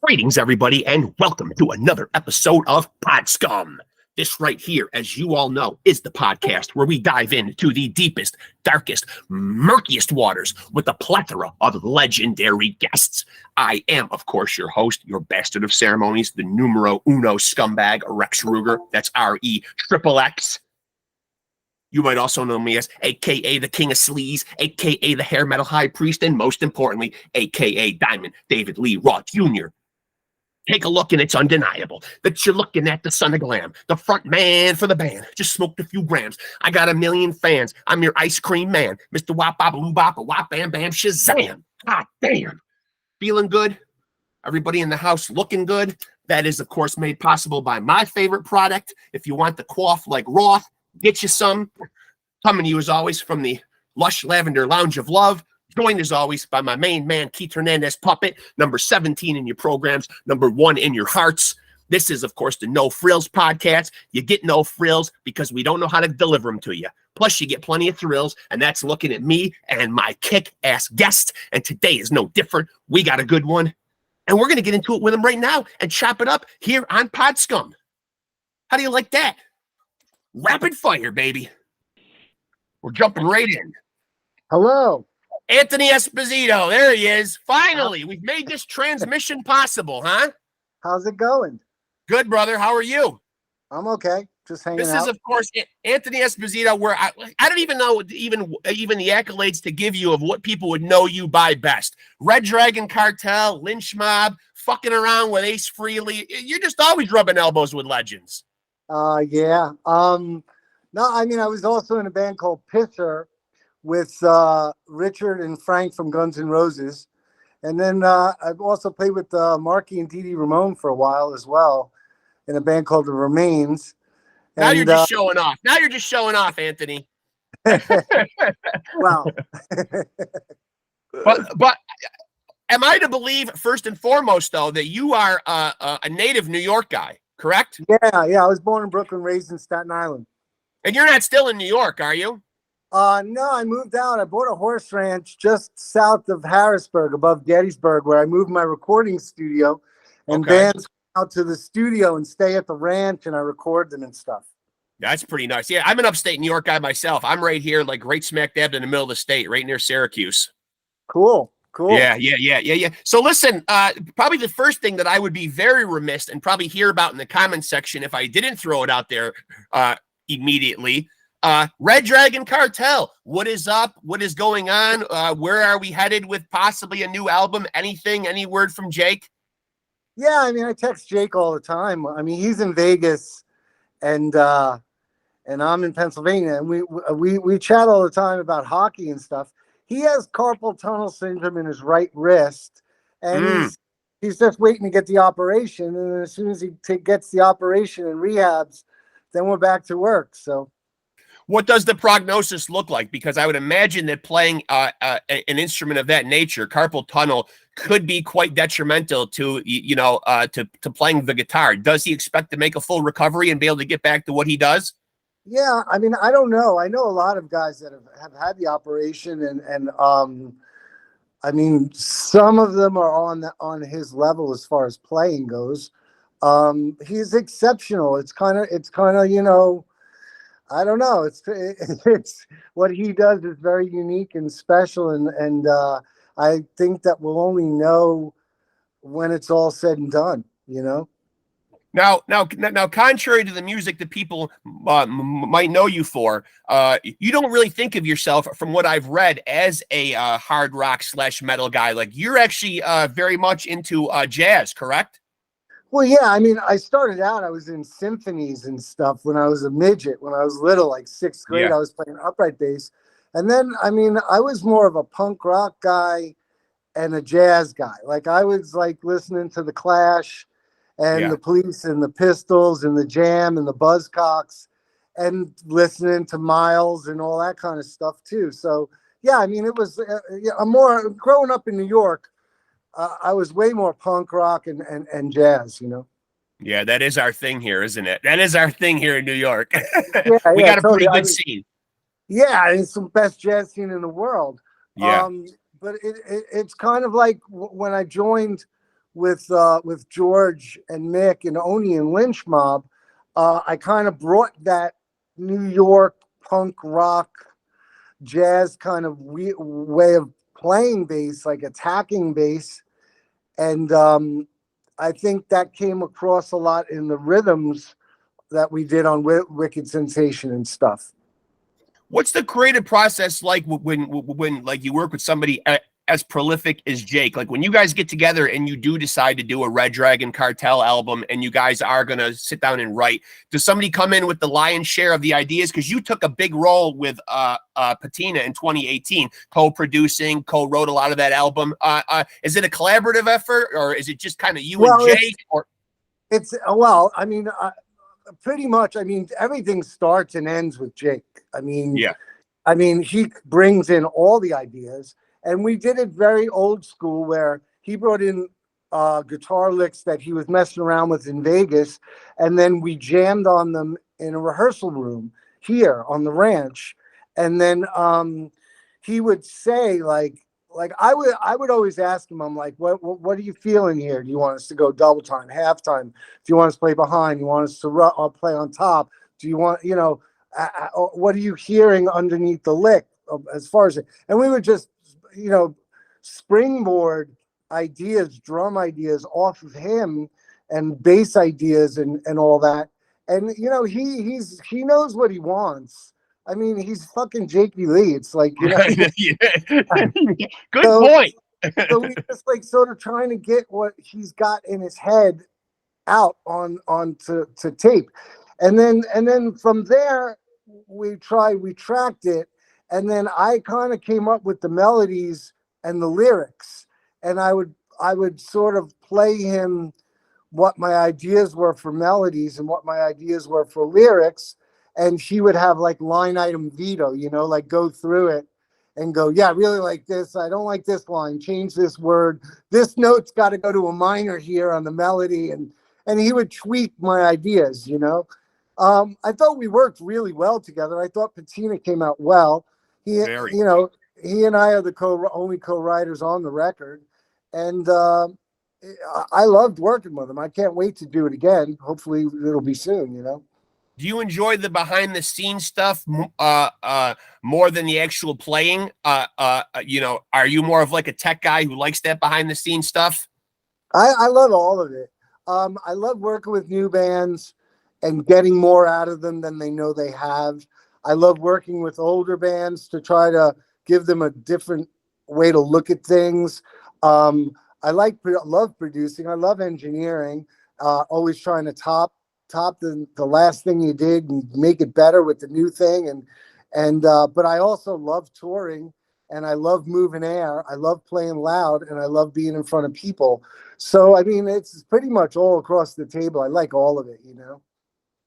Greetings, everybody, and welcome to another episode of Pod Scum. This right here, as you all know, is the podcast where we dive into the deepest, darkest, murkiest waters with a plethora of legendary guests. I am, of course, your host, your bastard of ceremonies, the numero uno scumbag, Rex Ruger. That's REXXX. You might also know me as a.k.a. the King of Sleaze, a.k.a. the Hair Metal High Priest, and most importantly, a.k.a. Diamond David Lee Roth Jr. Take a look and it's undeniable that you're looking at the son of glam, the front man for the band. Just smoked a few grams. I got a million fans. I'm your ice cream man, Mr. Wop Bop Loo Bop, Wop Bam Bam Shazam. God damn. Feeling good? Everybody in the house looking good? That is, of course, made possible by my favorite product. If you want the quaff like Roth, get you some. Coming to you as always from the Lush Lavender Lounge of Love. Joined as always by my main man, Keith Hernandez Puppet, number 17 in your programs, number 1 in your hearts. This is, of course, the No Frills podcast. You get no frills because we don't know how to deliver them to you. Plus, you get plenty of thrills, and that's looking at me and my kick-ass guest. And today is no different. We got a good one, and we're going to get into it with him right now and chop it up here on Pod Scum. How do you like that? Rapid fire, baby. We're jumping right in. Hello. Anthony Esposito, there he is. Finally, we've made this transmission possible, huh? How's it going? Good, brother. How are you? I'm okay. Just hanging out. This is, of course, Anthony Esposito, where I don't even know even the accolades to give you of what people would know you by best. Red Dragon Cartel, Lynch Mob, fucking around with Ace Frehley. You're just always rubbing elbows with legends. Yeah. No, I mean, I was also in a band called Pisser with Richard and Frank from Guns N' Roses. And then I've also played with Marky and Dee Dee Ramone for a while as well in a band called The Remains. Now you're just showing off. Now you're just showing off, Anthony. Wow. but am I to believe, first and foremost, though, that you are a native New York guy, correct? Yeah. I was born in Brooklyn, raised in Staten Island. And you're not still in New York, are you? No, I moved out. I bought a horse ranch just south of Harrisburg, above Gettysburg, where I moved my recording studio. And bands come out to the studio and stay at the ranch, and I record them and stuff. That's pretty nice. Yeah, I'm an upstate New York guy myself. I'm right here, like right smack dab in the middle of the state, right near Syracuse. Cool. Yeah. So listen, probably the first thing that I would be very remiss and probably hear about in the comment section if I didn't throw it out there immediately. Red Dragon Cartel, what is up? What is going on? Where are we headed with possibly a new album? Anything? Any word from Jake? Yeah, I mean, I text Jake all the time. I mean, he's in Vegas, and I'm in Pennsylvania, and we chat all the time about hockey and stuff. He has carpal tunnel syndrome in his right wrist, and he's just waiting to get the operation. And as soon as he gets the operation and rehabs, then we're back to work. So. What does the prognosis look like? Because I would imagine that playing an instrument of that nature, carpal tunnel, could be quite detrimental to to playing the guitar. Does he expect to make a full recovery and be able to get back to what he does? Yeah, I mean, I don't know. I know a lot of guys that have had the operation, and I mean, some of them are on his level as far as playing goes. He's exceptional. It's kind of I don't know. It's what he does is very unique and special, and I think that we'll only know when it's all said and done. Now, contrary to the music that people might know you for, you don't really think of yourself, from what I've read, as a hard rock / metal guy. Like, you're actually very much into jazz, correct? Well, yeah, I mean, I started out, I was in symphonies and stuff when I was a midget. When I was little, like 6th grade, I was playing upright bass. And then, I mean, I was more of a punk rock guy and a jazz guy. Like, I was like listening to the Clash and the Police and the Pistols and the Jam and the Buzzcocks and listening to Miles and all that kind of stuff too. So, yeah, I mean, it was more growing up in New York. I was way more punk rock and jazz, Yeah, that is our thing here, isn't it? That is our thing here in New York. We got a pretty good scene. Yeah, it's the best jazz scene in the world. Yeah. But it's kind of like when I joined with George and Mick and Oni and Lynch Mob, I kind of brought that New York punk rock jazz kind of way of playing bass, like attacking bass. And I think that came across a lot in the rhythms that we did on Wicked Sensation and stuff. What's the creative process like when like you work with somebody as prolific as Jake? Like when you guys get together and you do decide to do a Red Dragon Cartel album and you guys are going to sit down and write, does somebody come in with the lion's share of the ideas? Because you took a big role with Patina in 2018, co-producing, co-wrote a lot of that album. Is it a collaborative effort, or is it just kind of you and Jake? It's well, I mean, pretty much. I mean, everything starts and ends with Jake. I mean, yeah. I mean, he brings in all the ideas, and we did it very old school, where he brought in guitar licks that he was messing around with in Vegas, and then we jammed on them in a rehearsal room here on the ranch. And then he would say, like I would always ask him, I'm like, what are you feeling here? Do you want us to go double time, halftime? Do you want us to play behind? You want us to play on top? Do you want, you know, what are you hearing underneath the lick as far as it? And we would just, you know, springboard ideas, drum ideas off of him, and bass ideas and all that. And you know, he knows what he wants. I mean, he's fucking Jakey Lee. It's like, you know, good point. So we just like sort of trying to get what he's got in his head out on to tape. And then from there we tracked it, and then I kind of came up with the melodies and the lyrics, and I would sort of play him what my ideas were for melodies and what my ideas were for lyrics, and he would have like line item veto, you know, like go through it and go, yeah, I really like this, I don't like this line, change this word, this note's got to go to a minor here on the melody, and he would tweak my ideas, you know. I thought we worked really well together. I thought Patina came out well. You know, he and I are the only co-writers on the record, and I loved working with him. I can't wait to do it again. Hopefully it'll be soon, you know. Do you enjoy the behind the scenes stuff more than the actual playing? You know, are you more of like a tech guy who likes that behind the scenes stuff? I love all of it. I love working with new bands and getting more out of them than they know they have. I love working with older bands to try to give them a different way to look at things. I love producing. I love engineering. Always trying to top the last thing you did and make it better with the new thing. But I also love touring, and I love moving air. I love playing loud, and I love being in front of people. So, I mean, it's pretty much all across the table. I like all of it, you know.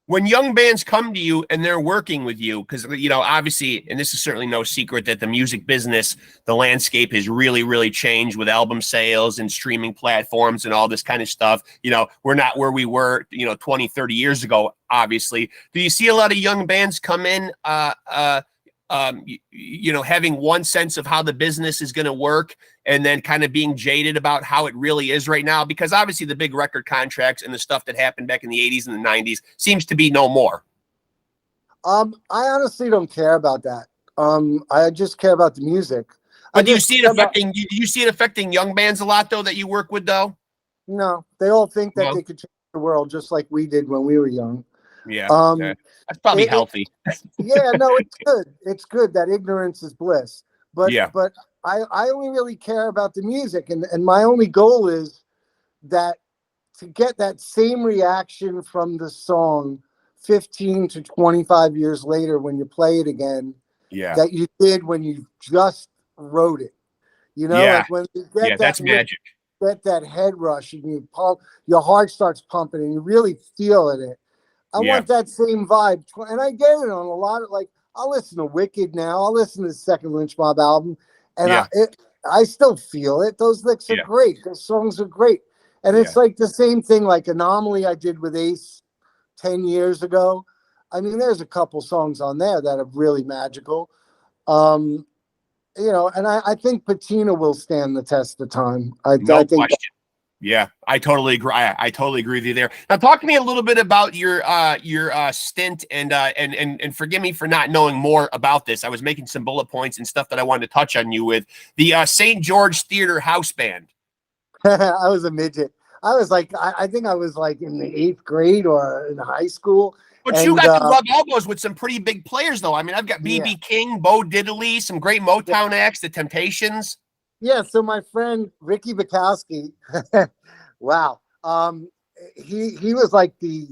When young bands come to you and they're working with you, because, you know, obviously, and this is certainly no secret that the music business, the landscape has really, really changed with album sales and streaming platforms and all this kind of stuff. You know, we're not where we were, you know, 20, 30 years ago, obviously. Do you see a lot of young bands come in, you know, having one sense of how the business is going to work and then kind of being jaded about how it really is right now? Because obviously the big record contracts and the stuff that happened back in the 80s and the 90s seems to be no more. I honestly don't care about that. I just care about the music. But do you see it affecting young bands a lot, though, that you work with, though? No, they all think that they could change the world just like we did when we were young. Yeah, that's probably healthy. Yeah, no, it's good. It's good that ignorance is bliss. But yeah. But I only really care about the music, and my only goal is that to get that same reaction from the song 15 to 25 years later when you play it again, that you did when you just wrote it. You know, like when you get that's magic. Get that head rush and your heart starts pumping and you really feel it. I want that same vibe, and I get it on a lot of, like, I'll listen to Wicked now. I'll listen to the second Lynch Mob album, and I still feel it. Those licks are great. Those songs are great. And it's like the same thing, like Anomaly I did with Ace 10 years ago. I mean, there's a couple songs on there that are really magical. You know, and I think Patina will stand the test of time. I think Yeah, I totally agree. I totally agree with you there. Now, talk to me a little bit about your stint, and forgive me for not knowing more about this. I was making some bullet points and stuff that I wanted to touch on you with the St. George Theater House Band. I was a midget. I was like, I think I was like in the 8th grade or in high school. But you And got to rub elbows with some pretty big players, though. I mean, I've got B.B. yeah, King, Bo Diddley, some great yeah, Motown acts, The Temptations. yeah. So my friend Ricky Bukowski, wow, he was like the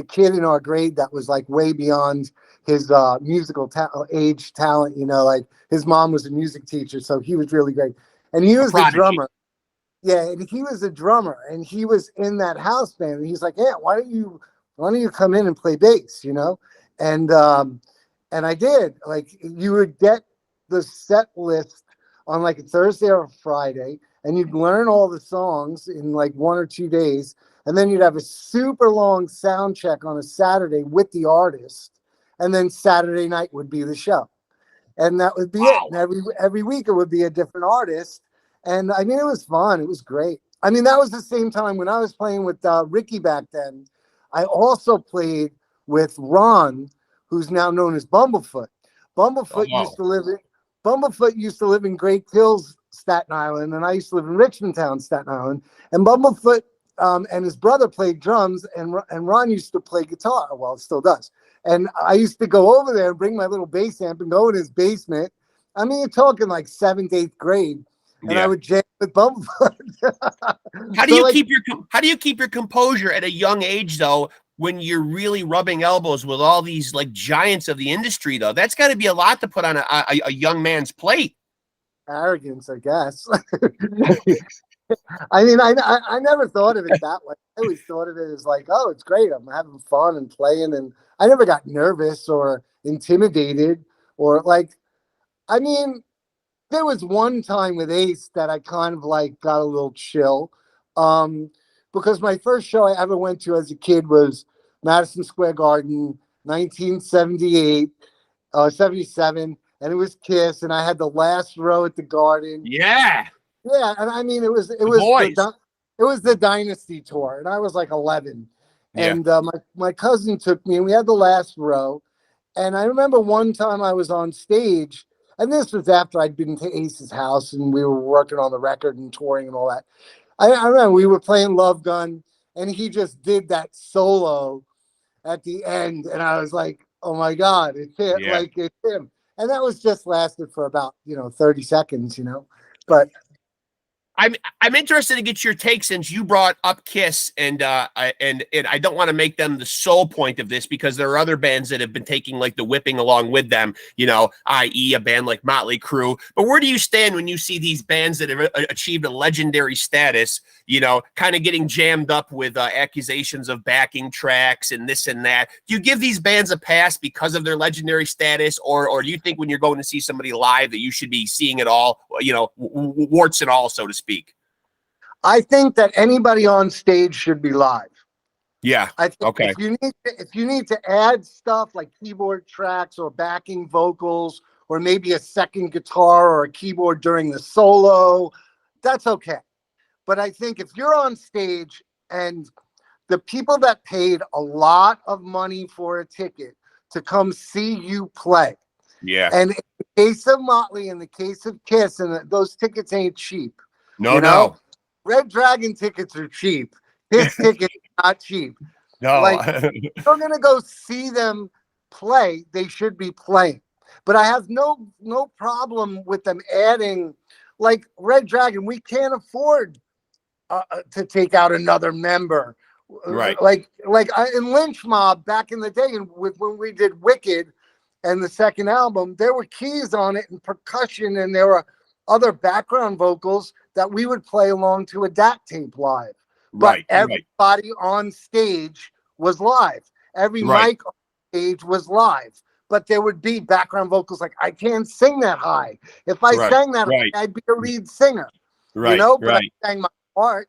kid in our grade that was like way beyond his musical age talent. You know, like his mom was a music teacher, so he was really great, and he A was the prodigy. drummer. Yeah, and he was a drummer, and he was in that house band. And he's like, "Yeah, why don't you come in and play bass?" You know, and I did. Like, you would get the set list on like a Thursday or a Friday, and you'd learn all the songs in like 1 or 2 days, and then you'd have a super long sound check on a Saturday with the artist, and then Saturday night would be the show, and that would be it. Wow. And every week it would be a different artist, and I mean, it was fun. It was great. I mean, that was the same time when I was playing with Ricky back then. I also played with Ron, who's now known as Bumblefoot. Bumblefoot used Oh, to live in Bumblefoot used to live in Great Hills, Staten Island, and I used to live in Richmond Town, Staten Island. And Bumblefoot and his brother played drums, and Ron used to play guitar. Well, it still does. And I used to go over there and bring my little bass amp and go in his basement. I mean, you're talking like 7th, 8th grade, and I yeah. would jam with Bumblefoot. How do So you like, keep your composure at a young age, though, when you're really rubbing elbows with all these like giants of the industry, though? That's got to be a lot to put on a young man's plate. arrogance, I guess. I mean, I never thought of it that way. I always thought of it as like, oh, it's great. I'm having fun and playing, and I never got nervous or intimidated or like. I mean, there was one time with Ace that I kind of like got a little chill, um, because my first show I ever went to as a kid was Madison Square Garden, 1978, 77, and it was Kiss, and I had the last row at the Garden. Yeah, Yeah, and I mean, the boys. it was the Dynasty tour, and I was like 11, Yeah, and my cousin took me, and we had the last row, and I remember one time I was on stage, and this was after I'd been to Ace's house, and we were working on the record and touring and all that. I remember we were playing Love Gun, and he just did that solo at the end, and I was like, oh my God, it's him, yeah. like it's him, and that was just lasted for about 30 seconds, but. I'm interested to get your take, since you brought up Kiss, and I don't want to make them the sole point of this, because there are other bands that have been taking like the whipping along with them, i.e. a band like Motley Crue. But where do you stand when you see these bands that have achieved a legendary status, kind of getting jammed up with accusations of backing tracks and this and that? Do you give these bands a pass because of their legendary status, or do you think when you're going to see somebody live that you should be seeing it all, warts and all, so to speak? I think that anybody on stage should be live. Yeah. I think Okay. if you need to add stuff like keyboard tracks or backing vocals or maybe a second guitar or a keyboard during the solo, that's okay. But I think if you're on stage and the people that paid a lot of money for a ticket to come see you play, Yeah. and in the case of Motley, in the case of Kiss, and those tickets ain't cheap. No. Red Dragon tickets are cheap. Kiss tickets are not cheap. No. Like, you're gonna go see them play, they should be playing. But I have no problem with them adding, like Red Dragon. We can't afford to take out another member. Right. Like in Lynch Mob back in the day, and when we did Wicked and the second album, there were keys on it and percussion, and there were other background vocals that we would play along to a DAT tape live. But Right. everybody on stage was live. Every Right. mic on stage was live. But there would be background vocals like, I can't sing that high. If I sang that high, I'd be a lead singer. Right. But I sang my part,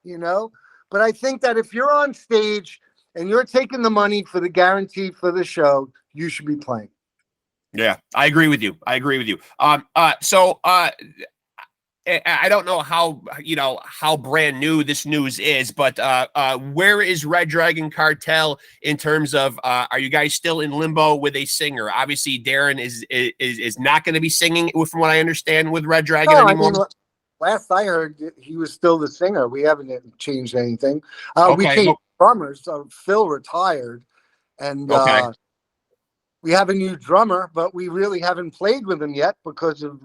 But I think that if you're on stage and you're taking the money for the guarantee for the show, you should be playing. Yeah, I agree with you. So I don't know how brand new this news is, but where is Red Dragon Cartel in terms of are you guys still in limbo with a singer? Obviously, Darren is not going to be singing, from what I understand, with Red Dragon anymore. I mean, last I heard, he was still the singer. We haven't changed anything. We Okay. changed drummers. So Phil retired, and Okay. we have a new drummer, but we really haven't played with him yet because of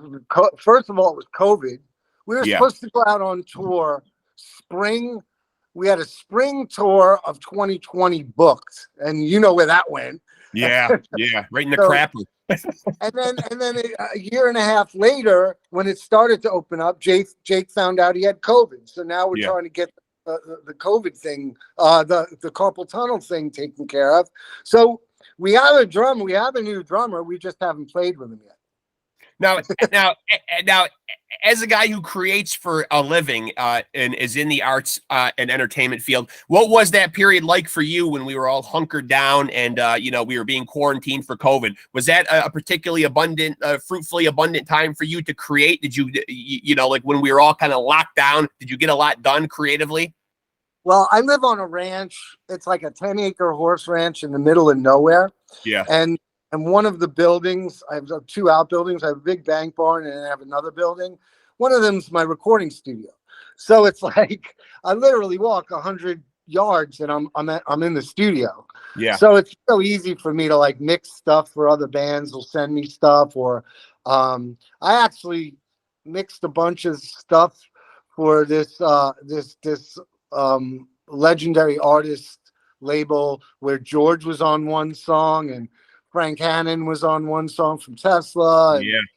first of all, it was COVID. We were supposed to go out on tour spring. We had a spring tour of 2020 booked, and you know where that went. Yeah, right in the crapper. and then a year and a half later, when it started to open up, Jake found out he had COVID. So now we're trying to get the COVID thing, the carpal tunnel thing taken care of. So we have a drummer. We have a new drummer. We just haven't played with him yet. Now, as a guy who creates for a living and is in the arts and entertainment field, what was that period like for you when we were all hunkered down and we were being quarantined for COVID? Was that a particularly abundant, fruitfully abundant time for you to create? Did you, like when we were all kind of locked down, did you get a lot done creatively? Well, I live on a ranch. It's like a 10-acre horse ranch in the middle of nowhere. Yeah. And one of the buildings, I have 2 outbuildings. I have a big bank barn, and I have another building. One of them's my recording studio. So it's like I literally walk 100 yards, and I'm in the studio. Yeah. So it's so easy for me to like mix stuff for other bands. Will send me stuff, or I actually mixed a bunch of stuff for this legendary artist label where George was on one song and Frank Hannon was on one song from Tesla. And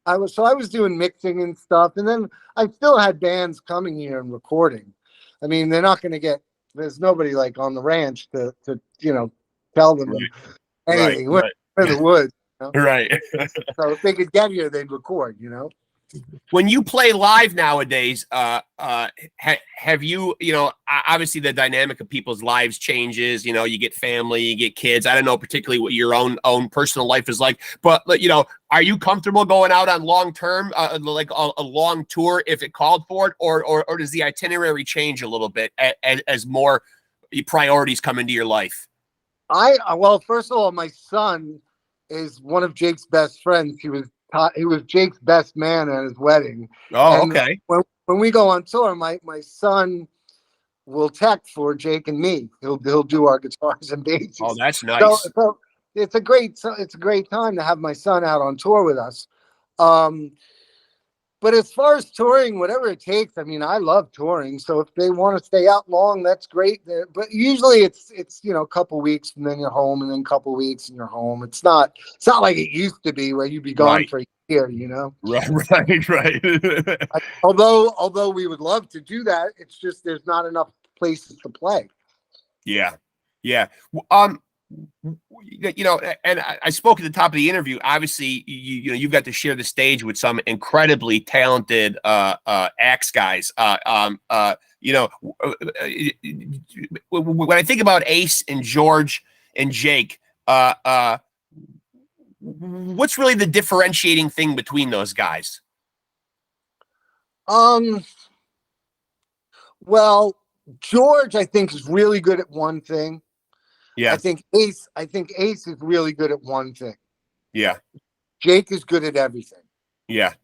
I was doing mixing and stuff. And then I still had bands coming here and recording. I mean, they're not going to get, there's nobody like on the ranch to tell them anything. We're in the woods. Right. So if they could get here, they'd record, When you play live nowadays, have you, obviously the dynamic of people's lives changes, you get family, you get kids. I don't know particularly what your own personal life is like, but are you comfortable going out on long-term, like a long tour if it called for it, or does the itinerary change a little bit as more priorities come into your life? Well, first of all, my son is one of Jake's best friends. He was Jake's best man at his wedding. Oh, and okay. When we go on tour, my son will tech for Jake and me. He'll do our guitars and basses. Oh, that's nice. So it's a great time to have my son out on tour with us. But as far as touring, whatever it takes, I mean, I love touring. So if they want to stay out long, that's great. But usually it's a couple weeks and then you're home, and then a couple weeks and you're home. It's not like it used to be where you'd be gone for a year, Right. Although we would love to do that, it's just there's not enough places to play. Yeah. And I spoke at the top of the interview. Obviously, you've got to share the stage with some incredibly talented axe guys. When I think about Ace and George and Jake, what's really the differentiating thing between those guys? Well, George, I think, is really good at one thing. Yeah. I think Ace is really good at one thing. Yeah. Jake is good at everything. Yeah.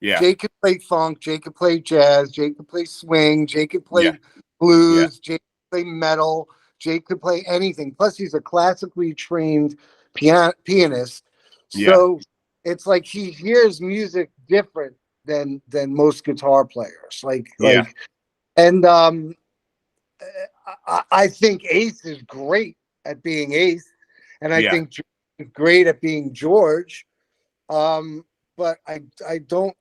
Jake can play funk. Jake can play jazz. Jake can play swing. Jake can play blues. Jake can play metal. Jake can play anything. Plus, he's a classically trained pianist. So it's like he hears music different than most guitar players. And I think Ace is great at being Ace, and I think George is great at being George. But I don't.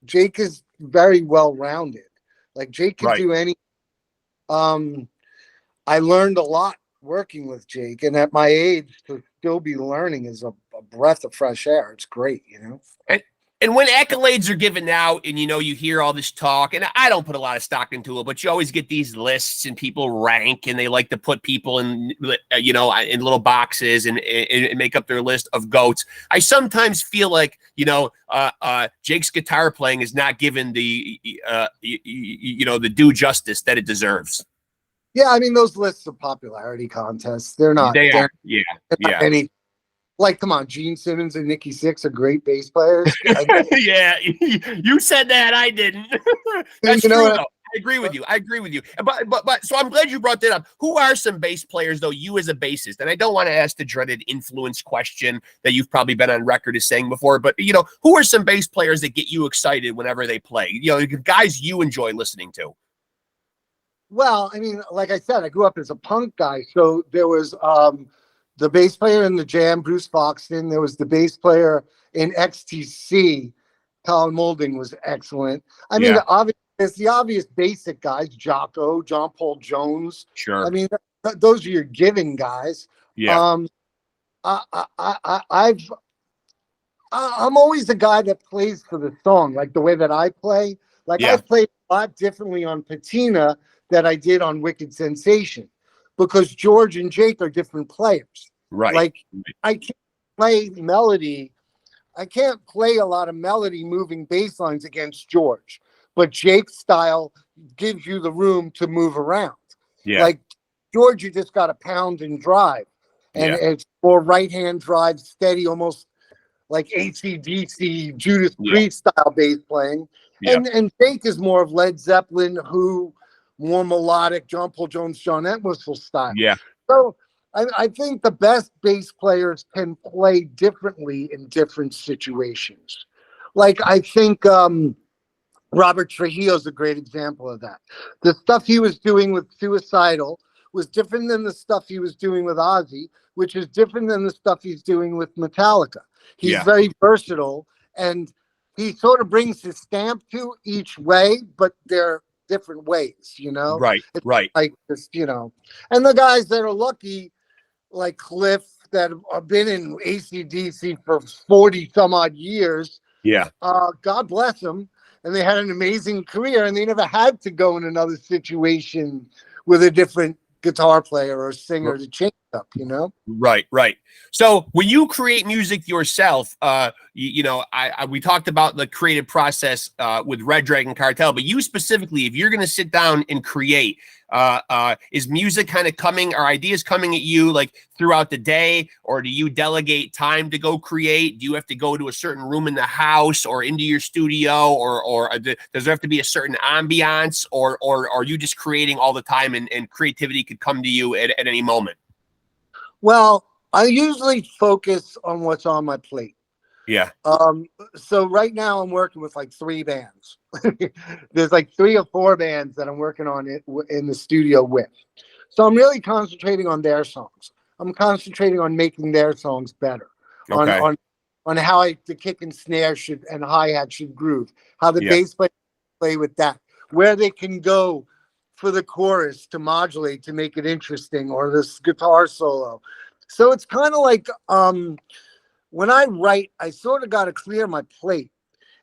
Jake is very well rounded. Like Jake can do any. I learned a lot working with Jake, and at my age to still be learning is a breath of fresh air. It's great, And when accolades are given out and, you hear all this talk, and I don't put a lot of stock into it, but you always get these lists and people rank and they like to put people in, in little boxes and make up their list of GOATs. I sometimes feel like, Jake's guitar playing is not given the, the due justice that it deserves. Yeah. I mean, those lists are popularity contests. They're not. They are. Yeah. Yeah. Any, like, come on, Gene Simmons and Nikki Sixx are great bass players. Yeah, you said that. I didn't. That's true, though. I agree with you. But so I'm glad you brought that up. Who are some bass players, though, you as a bassist? And I don't want to ask the dreaded influence question that you've probably been on record as saying before, but, who are some bass players that get you excited whenever they play? Guys you enjoy listening to. Well, I mean, like I said, I grew up as a punk guy. So there was the bass player in the Jam, Bruce Foxton. There was the bass player in XTC. Colin Moulding was excellent. I mean, there's the obvious basic guys, Jocko, John Paul Jones. Sure. I mean, those are your giving guys. Yeah. I'm always the guy that plays for the song, like the way that I play. Like I played a lot differently on Patina than I did on Wicked Sensation, because George and Jake are different players. Right. Like I can't play melody. I can't play a lot of melody moving bass lines against George, but Jake's style gives you the room to move around. Yeah. Like George, you just got to pound and drive, and it's more right-hand drive, steady, almost like AC/DC, Judas Priest style bass playing. Yeah. And Jake is more of Led Zeppelin, Who, more melodic, John Paul Jones, John Entwistle style. Yeah. So I think the best bass players can play differently in different situations. Like I think Robert Trujillo is a great example of that. The stuff he was doing with Suicidal was different than the stuff he was doing with Ozzy, which is different than the stuff he's doing with Metallica. He's very versatile, and he sort of brings his stamp to each way, but they're different ways, Right. Like this, and the guys that are lucky, like Cliff, that have been in AC/DC for 40 some odd years. Yeah. God bless them. And they had an amazing career, and they never had to go in another situation with a different guitar player or singer to change up, Right. So when you create music yourself, we talked about the creative process with Red Dragon Cartel, but you specifically, if you're going to sit down and create, is music kind of coming, or ideas coming at you like throughout the day, or do you delegate time to go create? Do you have to go to a certain room in the house or into your studio, or does there have to be a certain ambiance, or are you just creating all the time and creativity could come to you at any moment? Well, I usually focus on what's on my plate. Yeah. So right now I'm working with like 3 bands. There's like 3 or 4 bands that I'm working on it in the studio with. So I'm really concentrating on their songs. I'm concentrating on making their songs better. Okay. On how the kick and snare and hi-hat should groove, how the bass player play with that, where they can go for the chorus to modulate to make it interesting, or this guitar solo. So it's kind of like when I write, I sort of got to clear my plate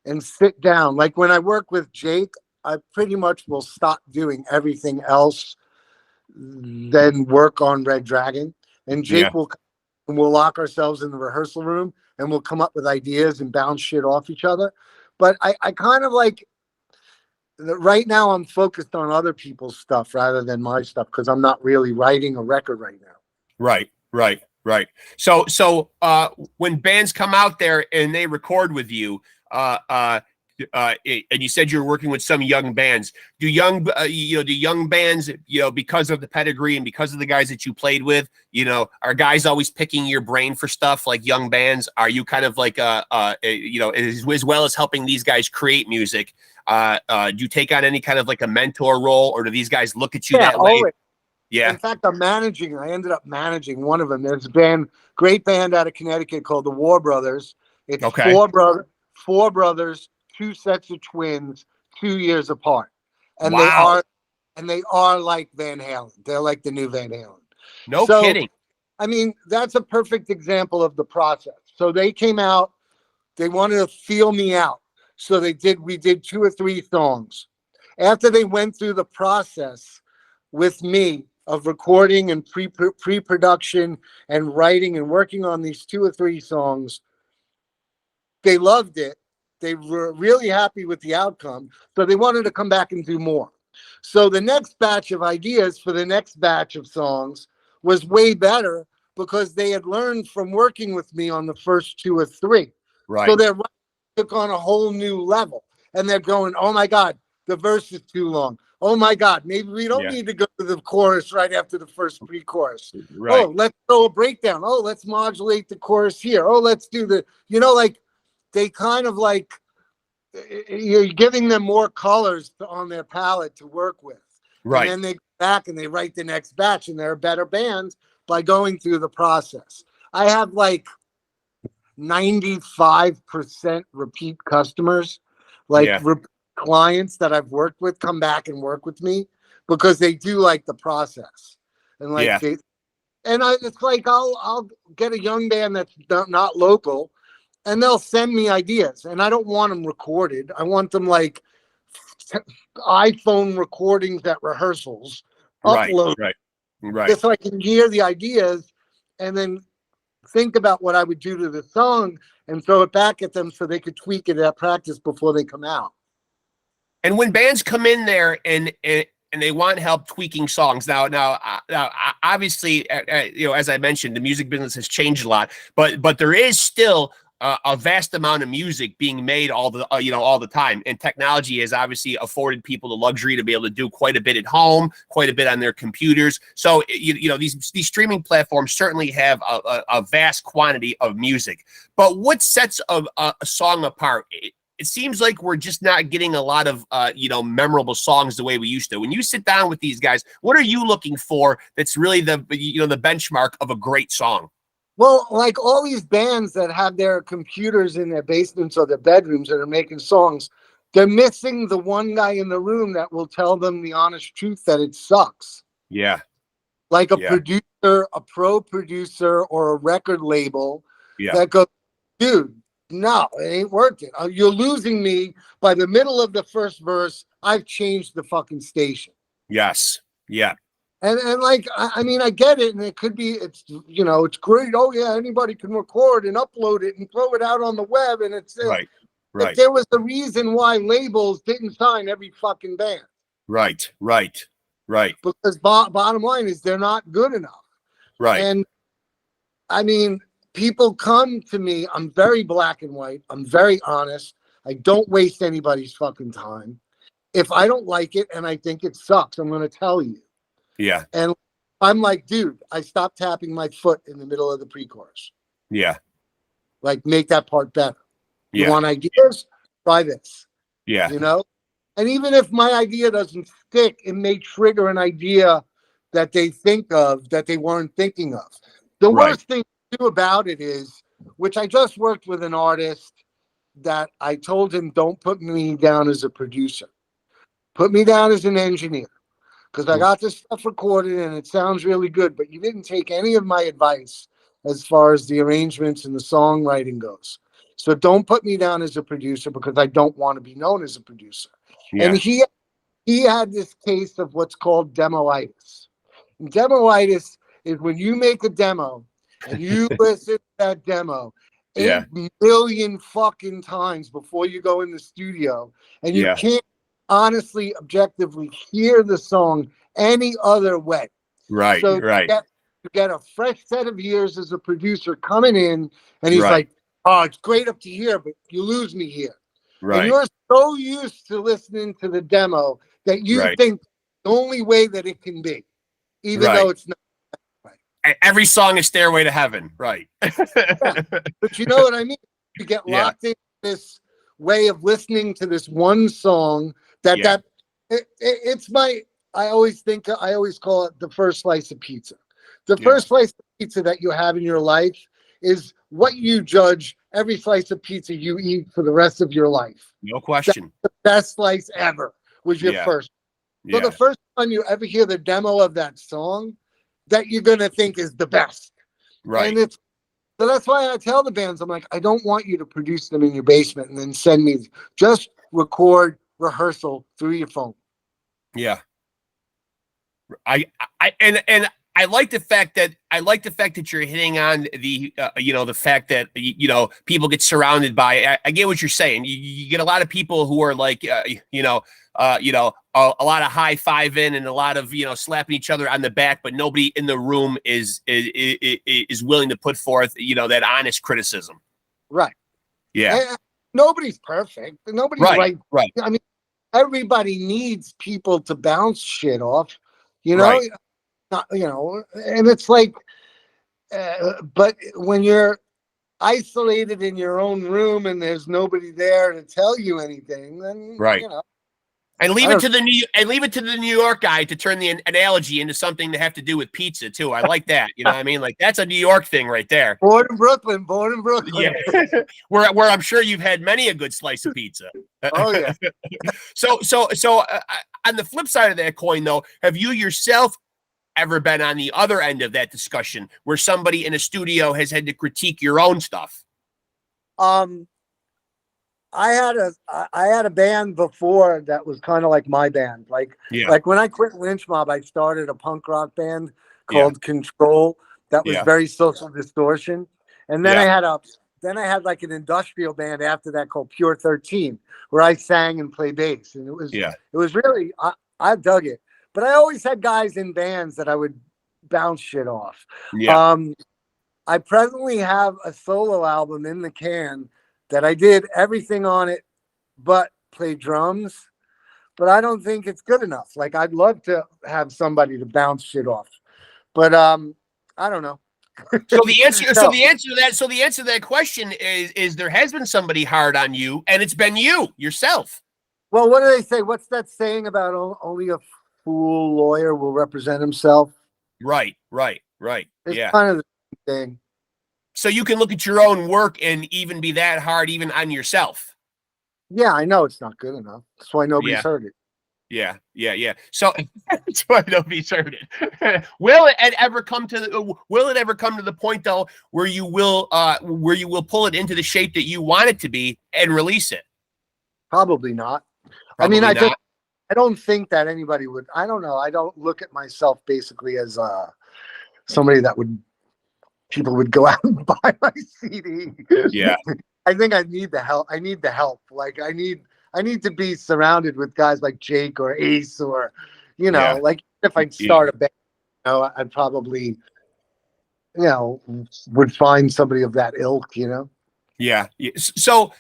and sit down. Like when I work with Jake, I pretty much will stop doing everything else, then work on Red Dragon. And Jake we'll lock ourselves in the rehearsal room and we'll come up with ideas and bounce shit off each other. But I kind of like, right now I'm focused on other people's stuff rather than my stuff, because I'm not really writing a record right now. Right. So when bands come out there and they record with you, and you said you're working with some young bands, do young bands, because of the pedigree and because of the guys that you played with, are guys always picking your brain for stuff like young bands? Are you kind of like, as well as helping these guys create music, do you take on any kind of like a mentor role, or do these guys look at you that way? Always. Yeah. In fact, I ended up managing one of them. There's a great band out of Connecticut called the War Brothers. It's 4 brothers, 2 sets of twins, 2 years apart. And they are like Van Halen. They're like the new Van Halen. No kidding. I mean, that's a perfect example of the process. So they came out They wanted to feel me out. So we did 2 or 3 songs. After they went through the process with me of recording and pre-production and writing and working on these 2 or 3 songs, they loved it. They were really happy with the outcome. So they wanted to come back and do more. So the next batch of ideas for the next batch of songs was way better because they had learned from working with me on the first 2 or 3. Right. So they're took on a whole new level. And they're going, oh my God, the verse is too long. Oh my God, maybe we don't need to go to the chorus right after the first pre-chorus. Right. Oh, let's throw a breakdown. Oh, let's modulate the chorus here. Oh, let's do the, like they kind of like, you're giving them more colors on their palette to work with. Right. And then they go back and they write the next batch and they're a better band by going through the process. I have like 95% repeat customers, like clients that I've worked with come back and work with me because they do like the process. And like, it's like, I'll get a young band that's not local and they'll send me ideas and I don't want them recorded. I want them like iPhone recordings at rehearsals, upload. Right. Just so I can hear the ideas and then think about what I would do to the song and throw it back at them so they could tweak it at practice before they come out. And when bands come in there and they want help tweaking songs, now obviously, as I mentioned, the music business has changed a lot, but there is still a vast amount of music being made all the time, and technology has obviously afforded people the luxury to be able to do quite a bit at home, quite a bit on their computers. So these streaming platforms certainly have a vast quantity of music. But what sets a song apart? It seems like we're just not getting a lot of memorable songs the way we used to. When you sit down with these guys, what are you looking for that's really the benchmark of a great song? Well, like all these bands that have their computers in their basements or their bedrooms that are making songs, they're missing the one guy in the room that will tell them the honest truth that it sucks. Yeah. Like a producer, a pro producer, or a record label that goes, dude, no, it ain't worth it. You're losing me by the middle of the first verse. I've changed the fucking station. Yes. Yeah. And like, I mean, I get it. And it could be, it's great. Oh yeah. Anybody can record and upload it and throw it out on the web. And it's right. But there was a reason why labels didn't sign every fucking band. Right. Because bottom line is they're not good enough. Right. And I mean, people come to me. I'm very black and white. I'm very honest. I don't waste anybody's fucking time. If I don't like it and I think it sucks, I'm going to tell you. Yeah. And I'm like, dude, I stopped tapping my foot in the middle of the pre-chorus. Yeah. Like, make that part better. Yeah. You want ideas? Try this. Yeah. And even if my idea doesn't stick, it may trigger an idea that they think of that they weren't thinking of. The worst thing to do about it is, which I just worked with an artist that I told him, don't put me down as a producer. Put me down as an engineer. Because I got this stuff recorded and it sounds really good, but you didn't take any of my advice as far as the arrangements and the songwriting goes. So don't put me down as a producer because I don't want to be known as a producer. Yeah. And he had this case of what's called demolitis. And demolitis is when you make a demo and you listen to that demo 8 million fucking times before you go in the studio, and you can't honestly, objectively hear the song any other way. Right. So you get a fresh set of ears as a producer coming in, and he's like, oh, it's great up to here, but you lose me here. Right. And you're so used to listening to the demo that you think the only way that it can be, even though it's not. Every song is Stairway to Heaven. Right. But you know what I mean? You get locked in this way of listening to this one song it's my, I always call it the first slice of pizza. The first slice of pizza that you have in your life is what you judge every slice of pizza you eat for the rest of your life. No question. That's the best slice ever was your first. So the first time you ever hear the demo of that song, that you're going to think is the best. Right. And it's So that's why I tell the bands, I'm like, I don't want you to produce them in your basement and then send me. Just record rehearsal through your phone. Yeah. And I like the fact that you're hitting on the the fact that people get surrounded by. I get what you're saying. You get a lot of people who are like a lot of high fiving and a lot of slapping each other on the back, but nobody in the room is willing to put forth that honest criticism. Right. Yeah. And nobody's perfect. Nobody's right. Right. I mean, everybody needs people to bounce shit off. Right. And it's like, but when you're isolated in your own room and there's nobody there to tell you anything, then right. And leave it to the New York guy to turn the analogy into something to have to do with pizza too. I like that. You know what I mean? Like that's a New York thing right there. Born in Brooklyn. Yeah. where I'm sure you've had many a good slice of pizza. Oh yeah. So on the flip side of that coin though, have you yourself ever been on the other end of that discussion where somebody in a studio has had to critique your own stuff? I had a band before that was kind of like my band. Like when I quit Lynch Mob, I started a punk rock band called Control that was very Social Distortion. And then I had like an industrial band after that called Pure 13, where I sang and played bass. And it was really I dug it. But I always had guys in bands that I would bounce shit off. Yeah. I presently have a solo album in the can that I did everything on it but play drums, but I don't think it's good enough. Like I'd love to have somebody to bounce shit off, but I don't know. So the answer to that question is there has been somebody hard on you, and it's been you yourself. Well, what do they say? What's that saying about only a fool lawyer will represent himself? Right. It's kind of the thing. So you can look at your own work and even be that hard even on yourself. Yeah, I know it's not good enough. That's why nobody's heard it. Yeah. So that's why nobody's heard it. Will it ever come to the point though where you will pull it into the shape that you want it to be and release it? Probably not. Probably I not. I don't think that anybody would. I don't know. I don't look at myself basically as somebody that people would go out and buy my CD. Yeah. I think I need the help. Like I need to be surrounded with guys like Jake or Ace or, like if I'd start a band, I'd probably, would find somebody of that ilk, Yeah. So,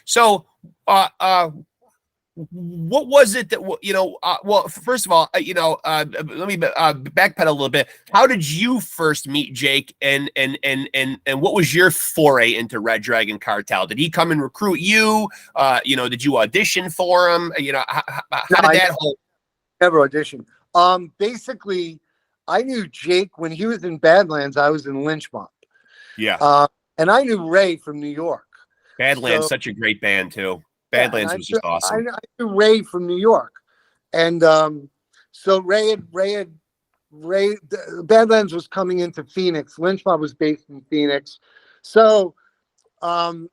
what was it that well, first of all, let me backpedal a little bit. How did you first meet Jake, and what was your foray into Red Dragon Cartel? Did he come and recruit you? Did you audition for him? How did that whole never auditioned? Basically I knew Jake when he was in Badlands. I was in Lynch Mob. Yeah. And I knew Ray from New York. Badlands, such a great band too. Badlands was just awesome. I knew Ray from New York, and so Badlands was coming into Phoenix. Lynch Mob was based in Phoenix, so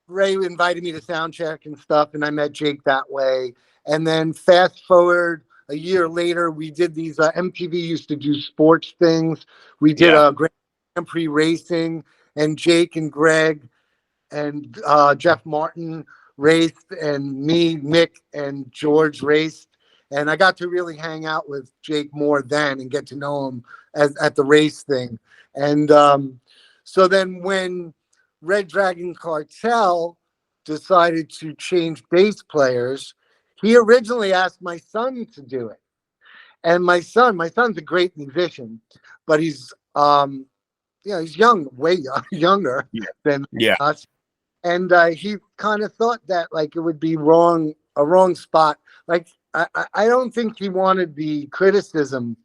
Ray invited me to sound check and stuff, and I met Jake that way. And then fast forward a year later, we did these. MTV used to do sports things. We did a Grand Prix racing, and Jake and Greg and Jeff Martin raced, and me, Mick, and George raced, and I got to really hang out with Jake more then and get to know him at the race thing. And so then when Red Dragon Cartel decided to change bass players, he originally asked my son to do it. And my son's a great musician, but he's he's young, way younger than us. And he kind of thought that like it would be a wrong spot. Like I don't think he wanted the criticism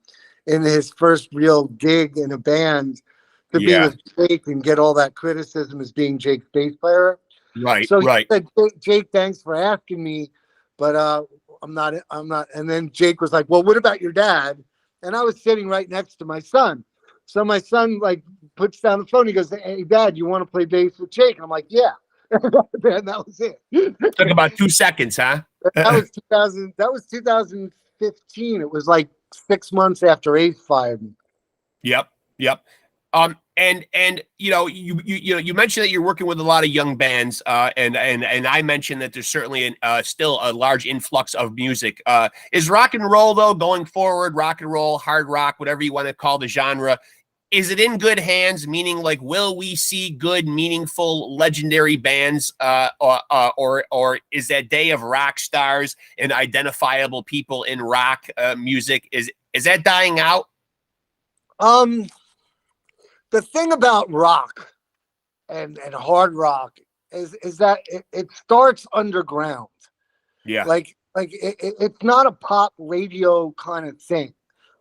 in his first real gig in a band to be with Jake and get all that criticism as being Jake's bass player. Right. So he said, Jake, thanks for asking me, but I'm not. And then Jake was like, well, what about your dad? And I was sitting right next to my son. So my son like puts down the phone. He goes, "Hey, Dad, you want to play bass with Jake?" And I'm like, "Yeah." And that was it. Took about 2 seconds, huh? That was 2000. That was 2015. It was like 6 months after Ace fired me. Yep. And you mentioned that you're working with a lot of young bands, and I mentioned that there's certainly still a large influx of music. Is rock and roll, though, going forward, rock and roll, hard rock, whatever you want to call the genre, is it in good hands? Meaning, like, will we see good, meaningful, legendary bands, or is that day of rock stars and identifiable people in rock music, is that dying out? The thing about rock and hard rock is that it starts underground. Yeah. Like it's not a pop radio kind of thing.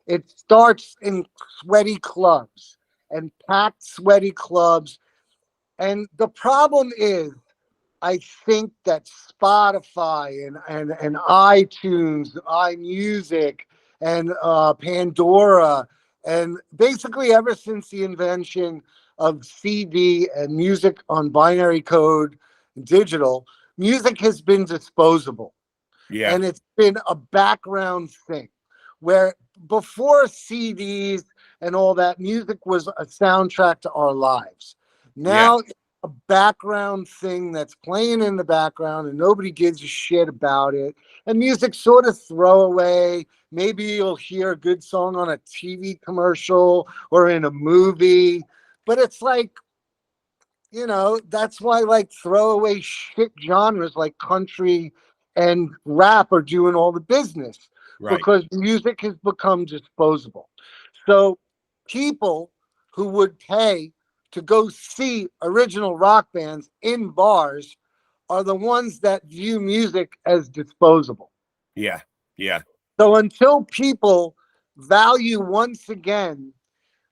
It starts in sweaty clubs and packed sweaty clubs. And the problem is, I think that Spotify and iTunes, iMusic, and Pandora, and basically ever since the invention of CD and music on binary code, digital, music has been disposable. Yeah. And it's been a background thing where before CDs and all that, music was a soundtrack to our lives. Now it's a background thing that's playing in the background and nobody gives a shit about it. And music's sort of throwaway. Maybe you'll hear a good song on a TV commercial or in a movie, but it's like, that's why like throwaway shit genres like country and rap are doing all the business, Right. because music has become disposable. So people who would pay to go see original rock bands in bars are the ones that view music as disposable. Yeah. So until people value once again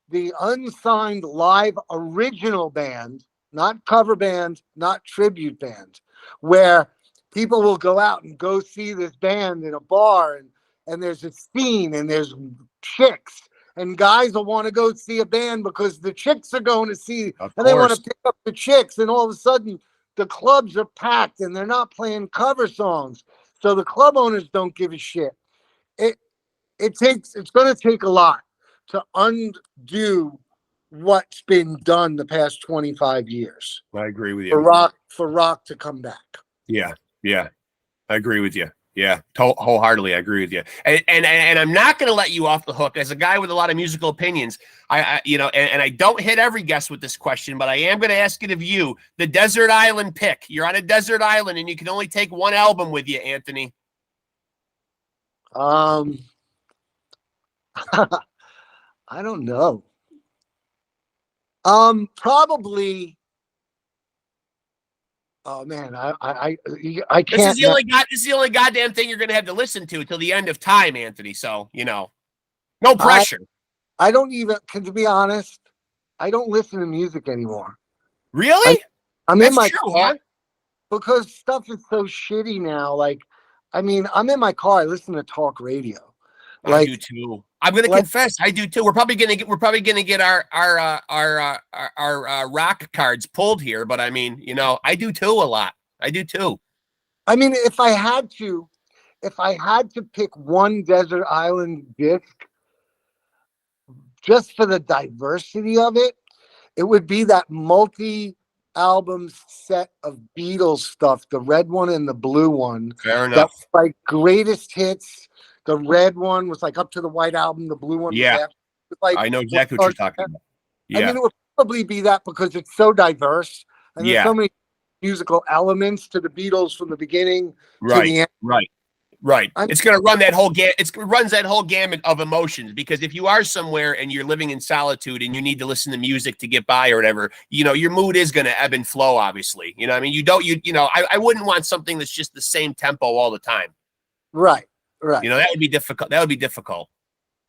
the unsigned live original band, not cover band, not tribute band, where people will go out and go see this band in a bar, and there's a scene and there's chicks, and guys will want to go see a band because the chicks are going to see, and they want to pick up the chicks, and all of a sudden the clubs are packed and they're not playing cover songs. So the club owners don't give a shit. It's going to take a lot to undo what's been done the past 25 years. I agree with you. For rock to come back. Yeah. I agree with you. Yeah, wholeheartedly, I agree with you. And I'm not going to let you off the hook. As a guy with a lot of musical opinions, I don't hit every guest with this question, but I am going to ask it of you. The desert island pick. You're on a desert island, and you can only take one album with you, Anthony. I don't know. Probably. Oh man, I can't. This is the only goddamn thing you're gonna have to listen to till the end of time, Anthony. So no pressure. I don't even. To be honest, I don't listen to music anymore. Really? I'm That's in my true, car, huh? because stuff is so shitty now. Like, I mean, I'm in my car. I listen to talk radio. I do too. I'm gonna confess, I do too. We're probably gonna get our rock cards pulled here, but I mean, I do too a lot. I do too. I mean, if I had to pick one desert island disc, just for the diversity of it, it would be that multi-album set of Beatles stuff, the red one and the blue one. Fair enough. That's like greatest hits. The red one was like Up to the White Album. The blue one was after. Like, I know exactly what you're talking about. Yeah. I mean, it would probably be that because it's so diverse and there's so many musical elements to the Beatles from the beginning to the end. Right. It's going to run that whole it runs that whole gamut of emotions, because if you are somewhere and you're living in solitude and you need to listen to music to get by or whatever, your mood is going to ebb and flow, obviously. I mean, I wouldn't want something that's just the same tempo all the time. Right. That would be difficult.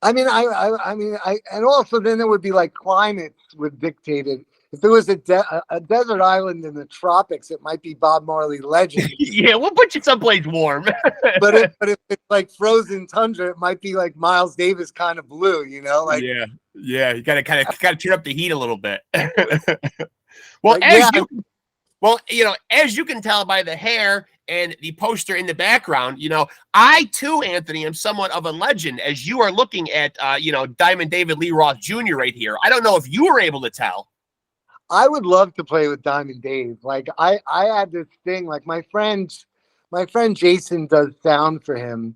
I mean, I mean, and also then it would be like climates would dictate it. If there was a desert island in the tropics, it might be Bob Marley Legend. Yeah, we'll put you someplace warm. but if it's like frozen tundra, it might be like Miles Davis kind of blue, you know? Like yeah. You gotta turn up the heat a little bit. Well, as you can tell by the hair and the poster in the background, I too, Anthony, am somewhat of a legend, as you are looking at, Diamond David Lee Roth Jr. right here. I don't know if you were able to tell. I would love to play with Diamond Dave. Like I had this thing, like my friend Jason does sound for him.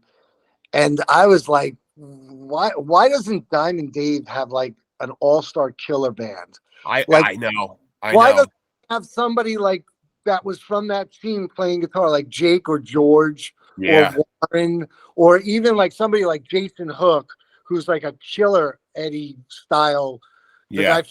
And I was like, why doesn't Diamond Dave have like an all-star killer band? I know. Why doesn't he have somebody like that was from that team playing guitar, like Jake or George or Warren, or even like somebody like Jason Hook, who's like a killer Eddie style. The guy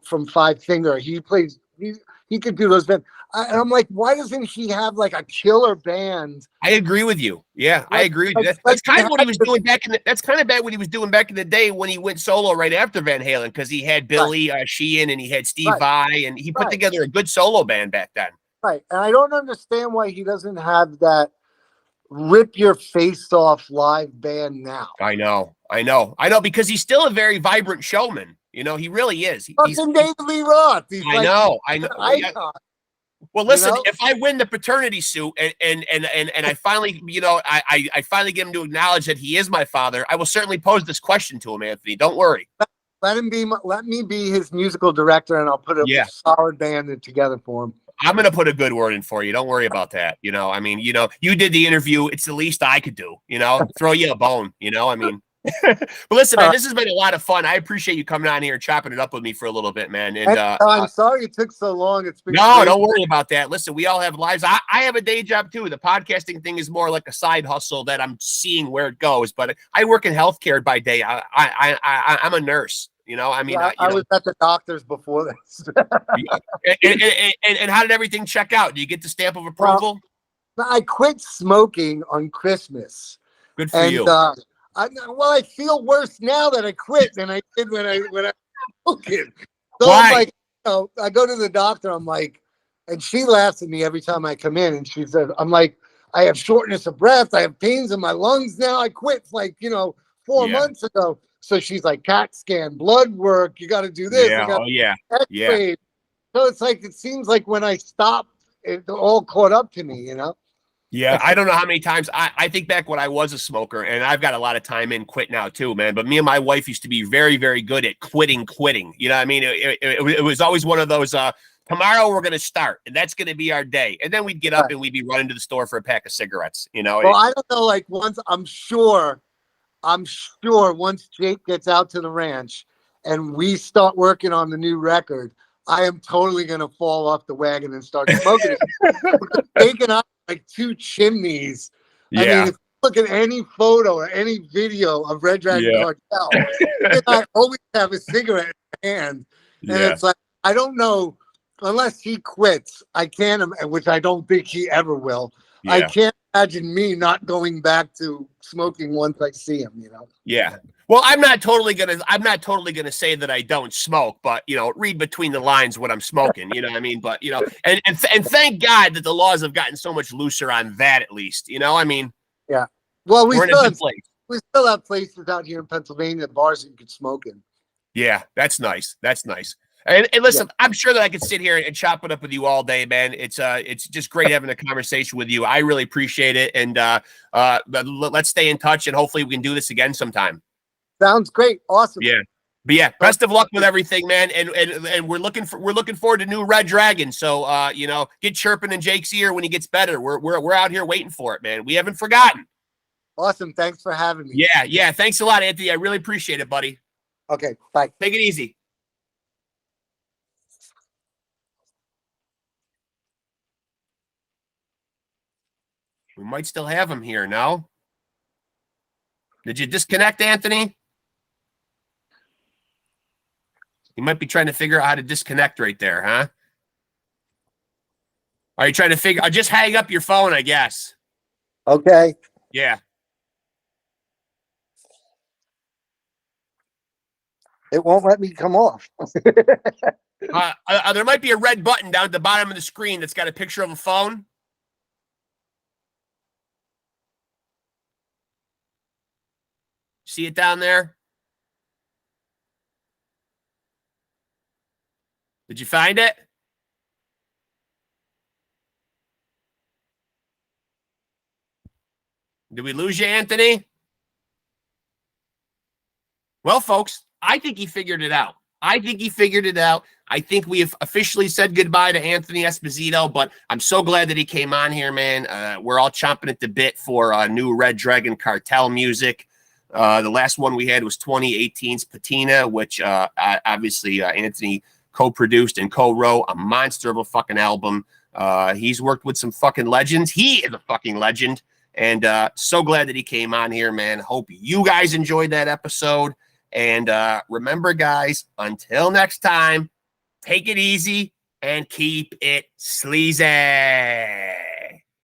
from Five Finger. He could do those bands. And I'm like, why doesn't he have like a killer band? I agree with you. Yeah, I agree with you. That's kind of what he was doing back in that's kind of bad what he was doing back in the day when he went solo right after Van Halen, because he had Billy Sheehan and he had Steve Vai, and he put together a good solo band back then. Right. And I don't understand why he doesn't have that rip your face off live band now. I know, because he's still a very vibrant showman. He really is. He's David Lee Roth. I know. Well, listen, if I win the paternity suit and I finally, I finally get him to acknowledge that he is my father, I will certainly pose this question to him, Anthony. Don't worry. Let me be his musical director, and I'll put a solid band together for him. I'm going to put a good word in for you. Don't worry about that. You did the interview. It's the least I could do, throw you a bone, But listen, man, this has been a lot of fun. I appreciate you coming on here and chopping it up with me for a little bit, man. And I'm sorry it took so long. It's been no, don't worry about that. Listen, we all have lives. I have a day job too. The podcasting thing is more like a side hustle that I'm seeing where it goes. But I work in healthcare by day. I'm a nurse. I was at the doctor's before this. and how did everything check out? Do you get the stamp of approval? Well, I quit smoking on Christmas. Good for you. I feel worse now that I quit than I did when I was smoking. So Why? I'm like, I go to the doctor. I'm like, and she laughs at me every time I come in, and she says, I'm like, I have shortness of breath. I have pains in my lungs now. I quit 4 months ago. So she's like, CAT scan, blood work. You got to do this. Yeah. So it's like, it seems like when I stopped, it all caught up to me, Yeah, I don't know how many times I think back when I was a smoker, and I've got a lot of time in quit now too, man. But me and my wife used to be very, very good at quitting. You know what I mean? It was always one of those, tomorrow we're going to start, and that's going to be our day. And then we'd get up and we'd be running to the store for a pack of cigarettes, Well, I don't know, like once I'm sure once Jake gets out to the ranch and we start working on the new record, I am totally going to fall off the wagon and start smoking. Jake and I like two chimneys. Yeah. I mean, if you look at any photo or any video of Red Dragon Cartel, I always have a cigarette in my hand. And it's like, I don't know, unless he quits, I can't, which I don't think he ever will. Yeah. I can't imagine me not going back to smoking once I see him, Yeah. Well, I'm not totally gonna say that I don't smoke, but read between the lines what I'm smoking, you know what I mean? But and thank God that the laws have gotten so much looser on that, at least. Yeah. Well, we still have places out here in Pennsylvania, bars you could smoke in. Yeah, that's nice. And listen, I'm sure that I could sit here and chop it up with you all day, man. It's just great having a conversation with you. I really appreciate it. And let's stay in touch, and hopefully we can do this again sometime. Sounds great. Awesome. Yeah. But best of luck with everything, man. And we're looking forward to new Red Dragon. So get chirping in Jake's ear when he gets better. We're out here waiting for it, man. We haven't forgotten. Awesome. Thanks for having me. Yeah. Thanks a lot, Anthony. I really appreciate it, buddy. Okay. Bye. Take it easy. We might still have him here, no? Did you disconnect, Anthony? You might be trying to figure out how to disconnect right there, huh? Are you trying to figure? Just hang up your phone, I guess. Okay. Yeah. It won't let me come off. There might be a red button down at the bottom of the screen that's got a picture of a phone. See it down there? Did you find it? Did we lose you, Anthony? Well, folks, I think he figured it out. I think we have officially said goodbye to Anthony Esposito, but I'm so glad that he came on here, man. We're all chomping at the bit for new Red Dragon Cartel music. The last one we had was 2018's Patina, which obviously Anthony co-produced and co-wrote. A monster of a fucking album. He's worked with some fucking legends. He is a fucking legend. And so glad that he came on here, man. Hope you guys enjoyed that episode. And remember, guys, until next time, take it easy and keep it sleazy.